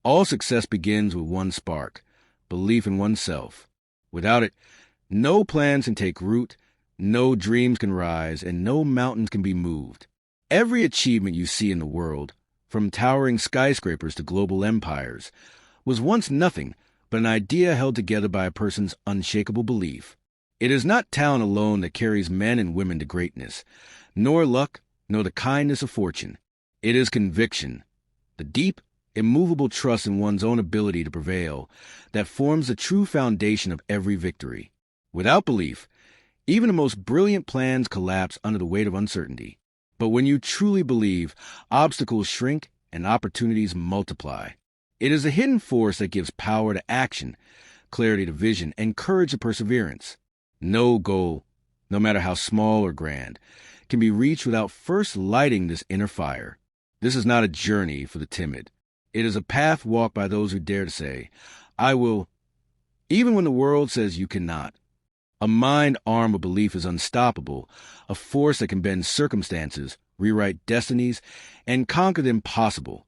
All success begins with one spark, belief in oneself. Without it, no plans can take root, no dreams can rise, and no mountains can be moved. Every achievement you see in the world, from towering skyscrapers to global empires, was once nothing but an idea held together by a person's unshakable belief. It is not talent alone that carries men and women to greatness, nor luck, nor the kindness of fortune. It is conviction, the deep, immovable trust in one's own ability to prevail, that forms the true foundation of every victory. Without belief, even the most brilliant plans collapse under the weight of uncertainty. But when you truly believe, obstacles shrink and opportunities multiply. It is a hidden force that gives power to action, clarity to vision, and courage to perseverance. No goal, no matter how small or grand, can be reached without first lighting this inner fire. This is not a journey for the timid. It is a path walked by those who dare to say, "I will," even when the world says you cannot. A mind armed with belief is unstoppable, a force that can bend circumstances, rewrite destinies, and conquer the impossible.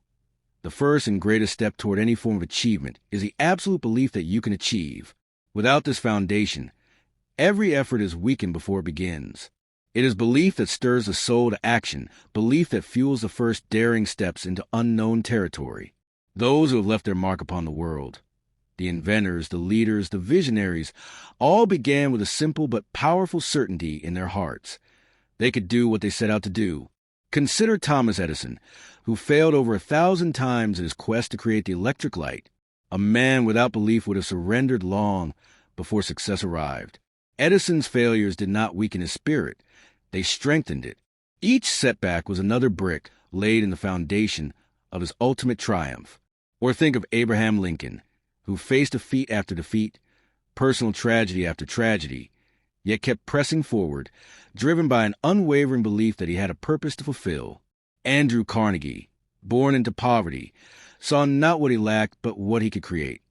The first and greatest step toward any form of achievement is the absolute belief that you can achieve. Without this foundation, every effort is weakened before it begins. It is belief that stirs the soul to action, belief that fuels the first daring steps into unknown territory. Those who have left their mark upon the world, the inventors, the leaders, the visionaries, all began with a simple but powerful certainty in their hearts. They could do what they set out to do. Consider Thomas Edison, who failed over 1,000 times in his quest to create the electric light. A man without belief would have surrendered long before success arrived. Edison's failures did not weaken his spirit. They strengthened it. Each setback was another brick laid in the foundation of his ultimate triumph. Or think of Abraham Lincoln, who faced defeat after defeat, personal tragedy after tragedy, yet kept pressing forward, driven by an unwavering belief that he had a purpose to fulfill. Andrew Carnegie, born into poverty, saw not what he lacked but what he could create,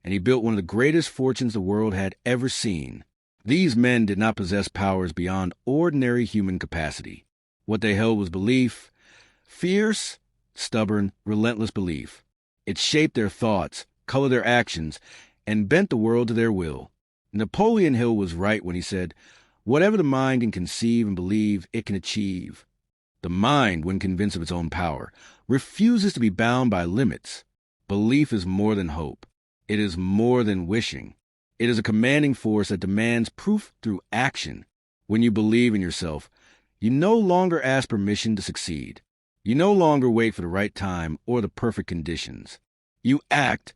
and he built one of the greatest fortunes the world had ever seen. These men did not possess powers beyond ordinary human capacity. What they held was belief, fierce, stubborn, relentless belief. It shaped their thoughts, colored their actions, and bent the world to their will. Napoleon Hill was right when he said, "Whatever the mind can conceive and believe, it can achieve." The mind, when convinced of its own power, refuses to be bound by limits. Belief is more than hope. It is more than wishing. It is a commanding force that demands proof through action. When you believe in yourself, you no longer ask permission to succeed. You no longer wait for the right time or the perfect conditions. You act,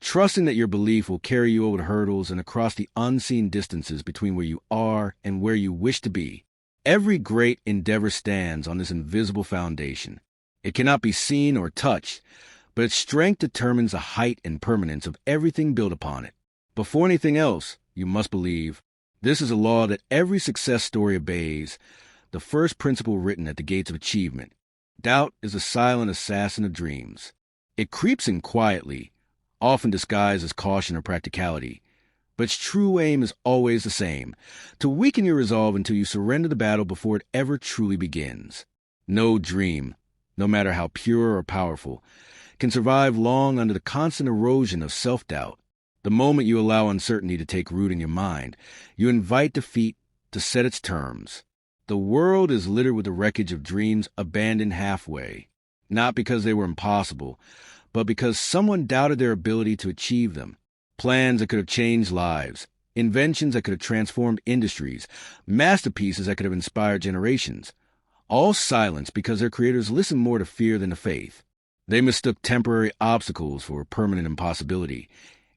trusting that your belief will carry you over the hurdles and across the unseen distances between where you are and where you wish to be. Every great endeavor stands on this invisible foundation. It cannot be seen or touched, but its strength determines the height and permanence of everything built upon it. Before anything else, you must believe. This is a law that every success story obeys, the first principle written at the gates of achievement. Doubt is the silent assassin of dreams. It creeps in quietly, often disguised as caution or practicality. But its true aim is always the same, to weaken your resolve until you surrender the battle before it ever truly begins. No dream, no matter how pure or powerful, can survive long under the constant erosion of self-doubt. The moment you allow uncertainty to take root in your mind, you invite defeat to set its terms. The world is littered with the wreckage of dreams abandoned halfway, not because they were impossible, but because someone doubted their ability to achieve them. Plans that could have changed lives, inventions that could have transformed industries, masterpieces that could have inspired generations, all silenced because their creators listened more to fear than to faith. They mistook temporary obstacles for a permanent impossibility,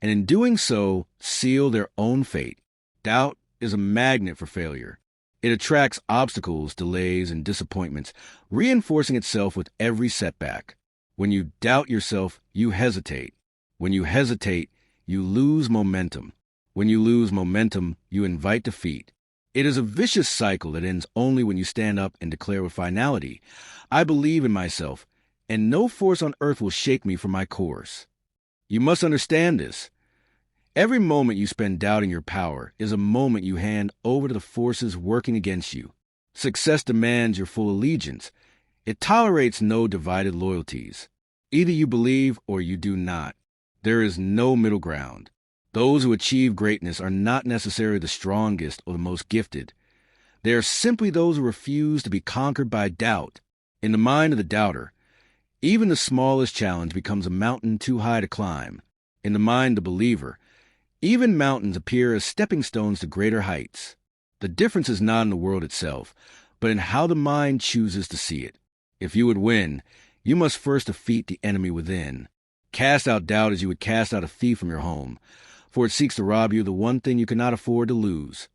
and in doing so, sealed their own fate. Doubt is a magnet for failure. It attracts obstacles, delays, and disappointments, reinforcing itself with every setback. When you doubt yourself, you hesitate. When you hesitate, you lose momentum. When you lose momentum, you invite defeat. It is a vicious cycle that ends only when you stand up and declare with finality, "I believe in myself, and no force on earth will shake me from my course." You must understand this. Every moment you spend doubting your power is a moment you hand over to the forces working against you. Success demands your full allegiance. It tolerates no divided loyalties. Either you believe or you do not. There is no middle ground. Those who achieve greatness are not necessarily the strongest or the most gifted. They are simply those who refuse to be conquered by doubt. In the mind of the doubter, even the smallest challenge becomes a mountain too high to climb. In the mind of the believer, even mountains appear as stepping stones to greater heights. The difference is not in the world itself, but in how the mind chooses to see it. If you would win, you must first defeat the enemy within. Cast out doubt as you would cast out a thief from your home, for it seeks to rob you of the one thing you cannot afford to lose,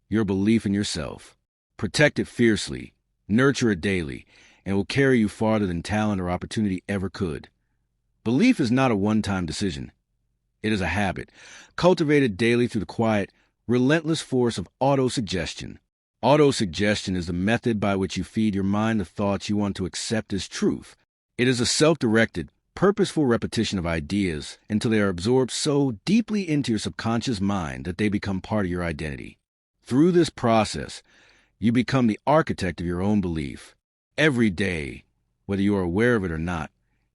your belief in yourself. Protect it fiercely, nurture it daily, and it will carry you farther than talent or opportunity ever could. Belief is not a one-time decision. It is a habit, cultivated daily through the quiet, relentless force of autosuggestion. Autosuggestion is the method by which you feed your mind the thoughts you want to accept as truth. It is a self-directed, purposeful repetition of ideas until they are absorbed so deeply into your subconscious mind that they become part of your identity. Through this process, you become the architect of your own belief. Every day, whether you are aware of it or not,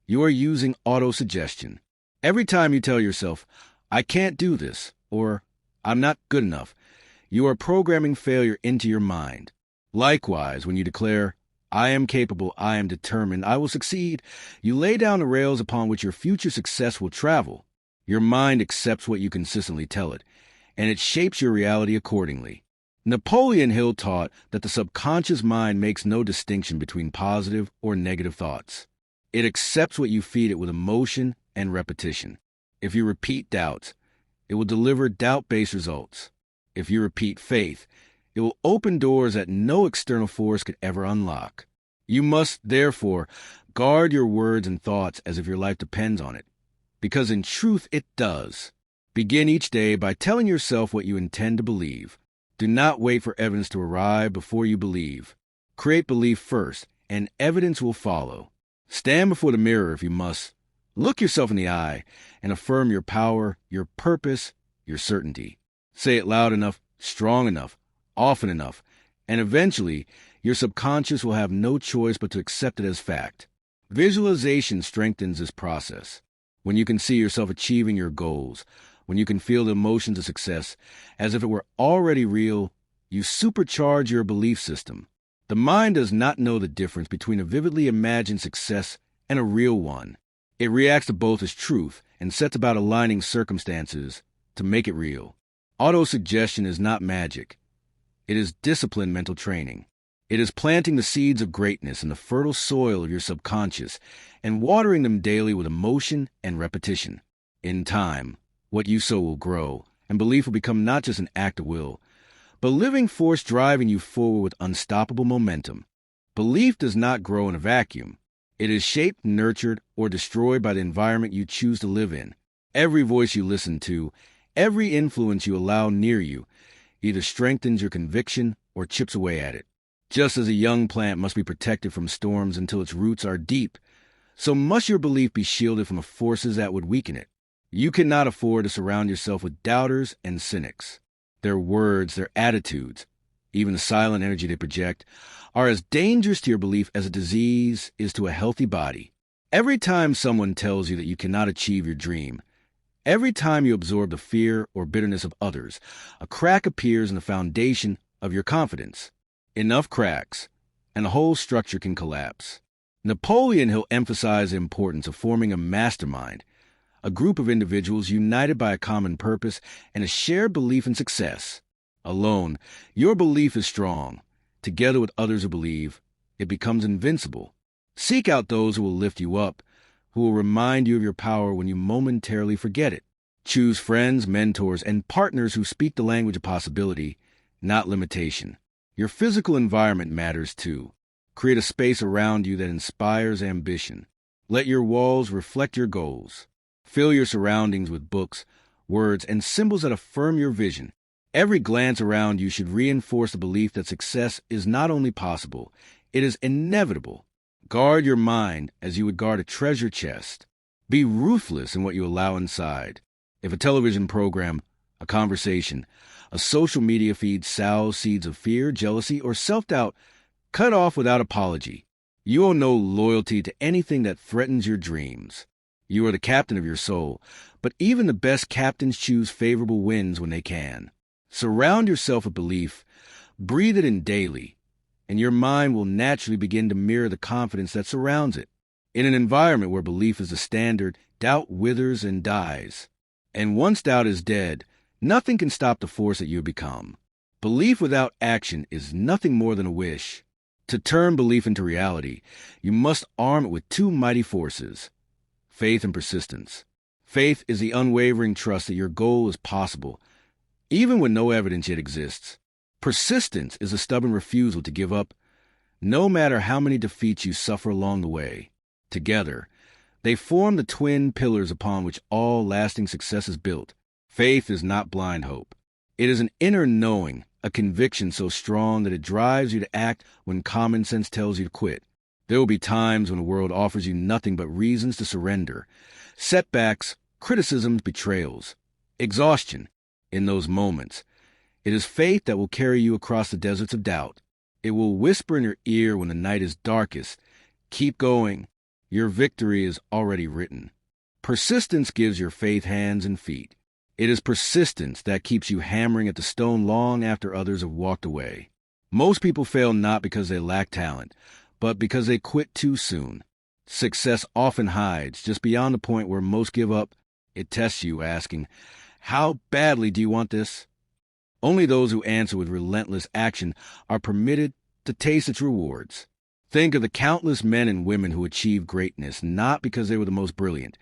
you are using autosuggestion. Every time you tell yourself, I can't do this, or I'm not good enough, you are programming failure into your mind. Likewise, when you declare, I am capable, I am determined, I will succeed, you lay down the rails upon which your future success will travel. Your mind accepts what you consistently tell it, and it shapes your reality accordingly. Napoleon Hill taught that the subconscious mind makes no distinction between positive or negative thoughts. It accepts what you feed it with emotion and repetition. If you repeat doubts, it will deliver doubt-based results. If you repeat faith, it will open doors that no external force could ever unlock. You must, therefore, guard your words and thoughts as if your life depends on it, because in truth it does. Begin each day by telling yourself what you intend to believe. Do not wait for evidence to arrive before you believe. Create belief first, and evidence will follow. Stand before the mirror if you must. Look yourself in the eye and affirm your power, your purpose, your certainty. Say it loud enough, strong enough, often enough, and eventually your subconscious will have no choice but to accept it as fact. Visualization strengthens this process. When you can see yourself achieving your goals, when you can feel the emotions of success as if it were already real, you supercharge your belief system. The mind does not know the difference between a vividly imagined success and a real one. It reacts to both as truth and sets about aligning circumstances to make it real. Autosuggestion is not magic. It is disciplined mental training. It is planting the seeds of greatness in the fertile soil of your subconscious and watering them daily with emotion and repetition. In time, what you sow will grow, and belief will become not just an act of will, but a living force driving you forward with unstoppable momentum. Belief does not grow in a vacuum. It is shaped, nurtured, or destroyed by the environment you choose to live in. Every voice you listen to, every influence you allow near you, either strengthens your conviction or chips away at it. Just as a young plant must be protected from storms until its roots are deep, so must your belief be shielded from the forces that would weaken it. You cannot afford to surround yourself with doubters and cynics. Their words, their attitudes, even the silent energy they project, are as dangerous to your belief as a disease is to a healthy body. Every time someone tells you that you cannot achieve your dream, every time you absorb the fear or bitterness of others, a crack appears in the foundation of your confidence. Enough cracks, and the whole structure can collapse. Napoleon Hill emphasized the importance of forming a mastermind, a group of individuals united by a common purpose and a shared belief in success. Alone, your belief is strong. Together with others who believe, it becomes invincible. Seek out those who will lift you up, who will remind you of your power when you momentarily forget it. Choose friends, mentors, and partners who speak the language of possibility, not limitation. Your physical environment matters too. Create a space around you that inspires ambition. Let your walls reflect your goals. Fill your surroundings with books, words, and symbols that affirm your vision. Every glance around you should reinforce the belief that success is not only possible, it is inevitable. Guard your mind as you would guard a treasure chest. Be ruthless in what you allow inside. If a television program, a conversation, a social media feed sows seeds of fear, jealousy, or self-doubt, cut off without apology. You owe no loyalty to anything that threatens your dreams. You are the captain of your soul, but even the best captains choose favorable winds when they can. Surround yourself with belief, breathe it in daily, and your mind will naturally begin to mirror the confidence that surrounds it. In an environment where belief is the standard, doubt withers and dies. And once doubt is dead, nothing can stop the force that you have become. Belief without action is nothing more than a wish. To turn belief into reality, you must arm it with two mighty forces: faith and persistence. Faith is the unwavering trust that your goal is possible, even when no evidence yet exists. Persistence is a stubborn refusal to give up, no matter how many defeats you suffer along the way. Together, they form the twin pillars upon which all lasting success is built. Faith is not blind hope. It is an inner knowing, a conviction so strong that it drives you to act when common sense tells you to quit. There will be times when the world offers you nothing but reasons to surrender, setbacks, criticisms, betrayals, exhaustion. In those moments, it is faith that will carry you across the deserts of doubt. It will whisper in your ear when the night is darkest, "Keep going. Your victory is already written." Persistence gives your faith hands and feet. It is persistence that keeps you hammering at the stone long after others have walked away. Most people fail not because they lack talent, but because they quit too soon. Success often hides just beyond the point where most give up. It tests you, asking, "How badly do you want this?" Only those who answer with relentless action are permitted to taste its rewards. Think of the countless men and women who achieved greatness not because they were the most brilliant,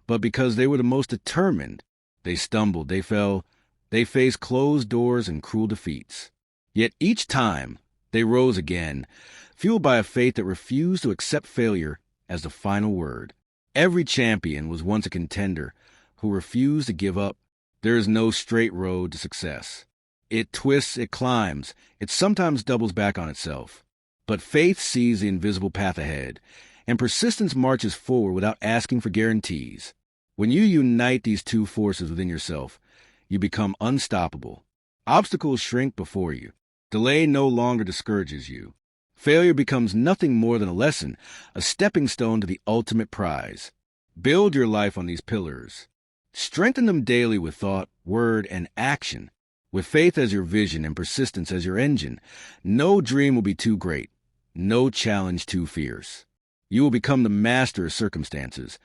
but because they were the most determined. They stumbled, they fell, they faced closed doors and cruel defeats. Yet each time, they rose again, fueled by a faith that refused to accept failure as the final word. Every champion was once a contender who refused to give up. There is no straight road to success. It twists, it climbs, it sometimes doubles back on itself. But faith sees the invisible path ahead, and persistence marches forward without asking for guarantees. When you unite these two forces within yourself, you become unstoppable. Obstacles shrink before you. Delay no longer discourages you. Failure becomes nothing more than a lesson, a stepping stone to the ultimate prize. Build your life on these pillars. Strengthen them daily with thought, word, and action. With faith as your vision and persistence as your engine, no dream will be too great, no challenge too fierce. You will become the master of circumstances,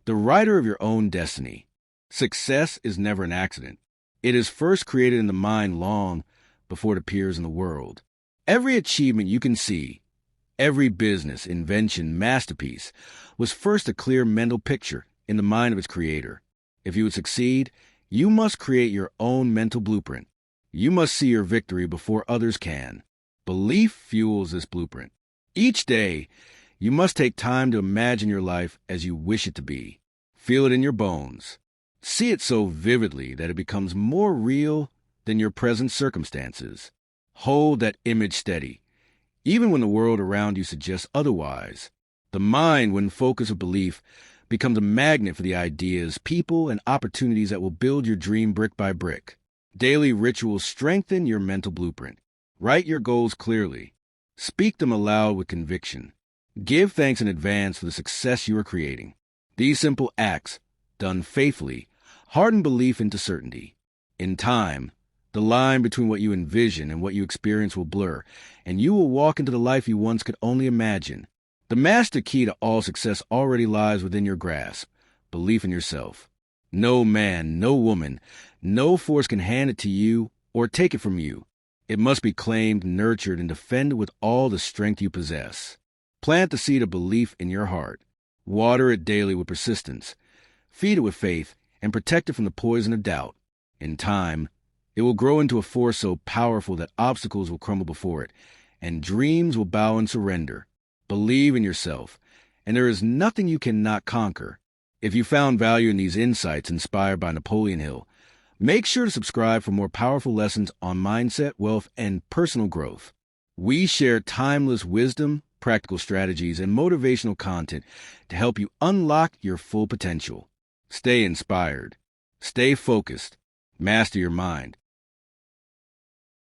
the writer of your own destiny. Success is never an accident. It is first created in the mind long before it appears in the world. Every achievement you can see, every business, invention, masterpiece, was first a clear mental picture in the mind of its creator. If you would succeed, you must create your own mental blueprint. You must see your victory before others can. Belief fuels this blueprint. Each day, you must take time to imagine your life as you wish it to be. Feel it in your bones. See it so vividly that it becomes more real than your present circumstances. Hold that image steady, even when the world around you suggests otherwise. The mind, when focused with belief, becomes a magnet for the ideas, people, and opportunities that will build your dream brick by brick. Daily rituals strengthen your mental blueprint. Write your goals clearly. Speak them aloud with conviction. Give thanks in advance for the success you are creating. These simple acts, done faithfully, harden belief into certainty. In time, the line between what you envision and what you experience will blur, and you will walk into the life you once could only imagine. The master key to all success already lies within your grasp: belief in yourself. No man, no woman, no force can hand it to you or take it from you. It must be claimed, nurtured, and defended with all the strength you possess. Plant the seed of belief in your heart. Water it daily with persistence. Feed it with faith, and protect it from the poison of doubt. In time, it will grow into a force so powerful that obstacles will crumble before it, and dreams will bow in surrender. Believe in yourself, and there is nothing you cannot conquer. If you found value in these insights inspired by Napoleon Hill, make sure to subscribe for more powerful lessons on mindset, wealth, and personal growth. We share timeless wisdom, practical strategies, and motivational content to help you unlock your full potential. Stay inspired. Stay focused. Master your mind.